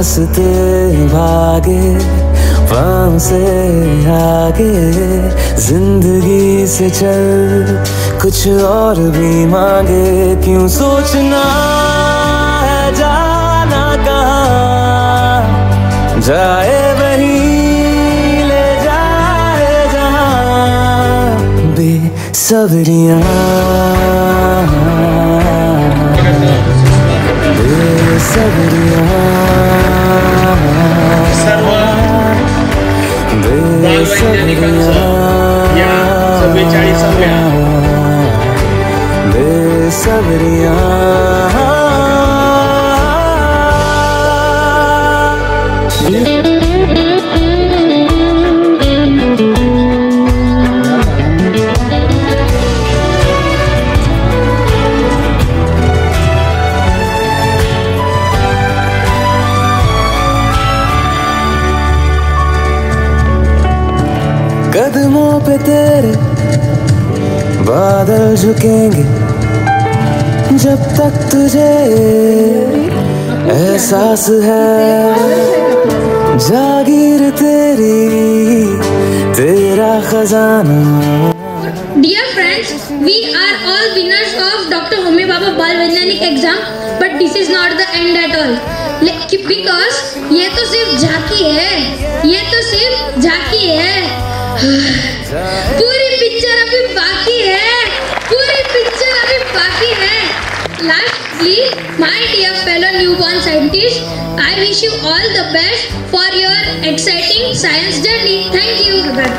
रास्ते भागे वहाँ से आगे, जिंदगी से चल कुछ और भी मांगे। क्यों सोचना है जाना कहाँ, जाए वहीं ले जाए जहाँ। बेसब्रियाँ बेसब्रियाँ कदमों पे तेरे बादल झुकेंगे जब तक तुझे एहसास है। जागीर तेरी तेरा खजाना। Dear friends, we are all winners of Dr. Homi Bhabha Bal Vaijnanik exam, but this is not the end at all. Because ये तो सिर्फ झांकी है, ये तो सिर्फ झांकी है। पूरी पिक्चर अभी बाकी है, पूरी पिक्चर अभी बाकी है। Lastly, my dear fellow newborn scientists, I wish you all the best for your exciting science journey. Thank you.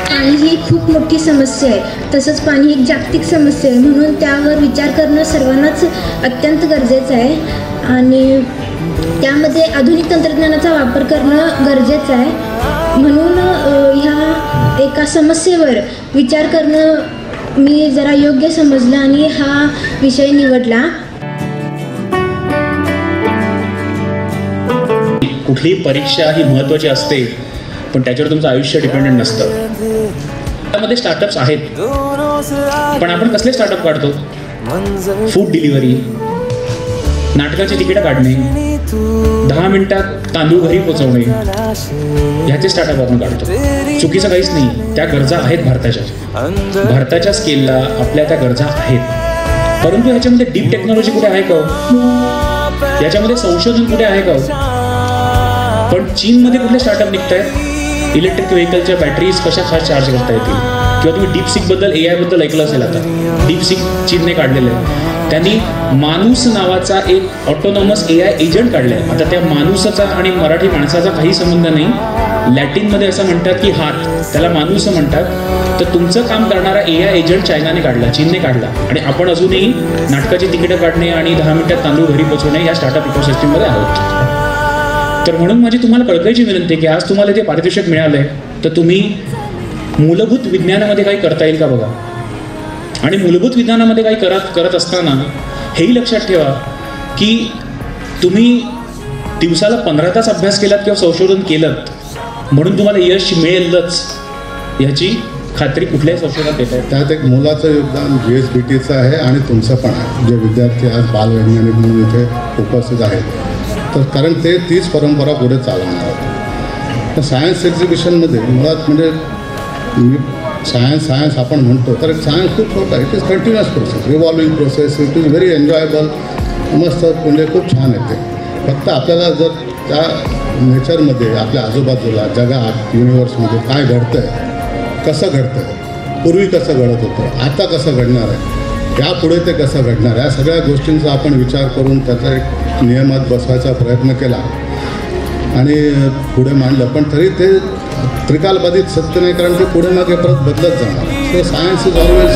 पाणी ही खूप मोठी समस्या आहे, तसंच पाणी एक जागतिक समस्या आहे, म्हणून त्यावर विचार करणं सर्वांनाच अत्यंत गरजेचं आहे आणि त्यामध्ये आधुनिक तंत्रज्ञानाचा वापर करणं गरजेचं आहे। म्हणून ह्या एका समस्येवर विचार करणं मी जरा योग्य समजलं आणि हा विषय निवडला। कुठलीही परीक्षा ही महत्त्वाची असते, पण त्याच्यावर तुमचं आयुष्य डिपेंडेंट नसतं। त्यामध्ये स्टार्टअप्स आहेत, पण आपण कसले स्टार्टअप काढतो? फूड डिलिव्हरी, नाटकाची तिकीटं काढणे, 10 मिनिटात तांदूळ घरी पोचवणे, ह्याचे स्टार्टअप आपण काढतो। चुकीचं काहीच नाही, त्या गरजा आहेत भारताच्या स्केलला आपल्या त्या गरजा आहेत, परंतु ह्याच्यामध्ये डीप टेक्नॉलॉजी कुठे आहे का? याच्यामध्ये संशोधन कुठे आहे का? पण चीनमध्ये कुठले स्टार्टअप निघत आहेत? इलेक्ट्रिक व्हेकलच्या बॅटरीज कशा फास्ट चार्ज करता येतील, किंवा तुम्ही डीपसिकबद्दल AI बद्दल ऐकलं असेल। आता डीपसिक चीनने काढलेलं आहे, त्यांनी माणूस नावाचा एक ऑटोनॉमस AI एजंट काढला आहे। आता त्या माणूसाचा आणि मराठी माणसाचा काही संबंध नाही, लॅटिनमध्ये असं म्हणतात की हात, त्याला माणूस म्हणतात। तर तुमचं काम करणारा AI एजंट चायनाने काढला, चीनने काढला, आणि आपण अजूनही नाटकाची तिकीटं काढणे आणि 10 मिनिटात तांदूळ घरी पोचवणे या स्टार्टअप इकोसिस्टममध्ये आहोत। तर म्हणून माझी तुम्हाला कळकळीची विनंती आहे की आज तुम्हाला ते पारितोषिक मिळालंय, तर तुम्ही मूलभूत विज्ञानामध्ये काही करता येईल का बघा। आणि मूलभूत विज्ञानामध्ये काही करत असताना हेही लक्षात ठेवा की तुम्ही दिवसाला 15 तास अभ्यास केलात किंवा संशोधन केलं म्हणून तुम्हाला यश मिळेलच याची खात्री कुठल्याही संशोधनात देत आहे। त्यात एक मोलाचं योगदान GSBTचं आहे आणि तुमचं पण आहे, जे विद्यार्थी आज बालवैज्ञानिक म्हणून इथे उपस्थित आहेत। तर कारण ते तीच परंपरा पुढे चालवणार आहेत। तर सायन्स एक्झिबिशनमध्ये मुळात म्हणजे सायन्स आपण म्हणतो, तर सायन्स खूप छोटा, it is continuous process, revolving process, it is very enjoyable, मस्त, म्हणजे खूप छान आहे ते। फक्त आपल्याला जर त्या नेचरमध्ये आपल्या आजूबाजूला जगात युनिवर्समध्ये काय घडतं आहे, कसं घडतं आहे, पूर्वी कसं घडत होतं, आता कसं घडणार आहे, यापुढे ते कसं घडणार, या सगळ्या गोष्टींचा आपण विचार करून त्याचा एक नियमात बसवायचा प्रयत्न केला आणि पुढे मांडलं। पण तरी ते त्रिकालबाधित सत्य नाही, कारण ते पुढे मागे परत बदलत जाणार। So science is always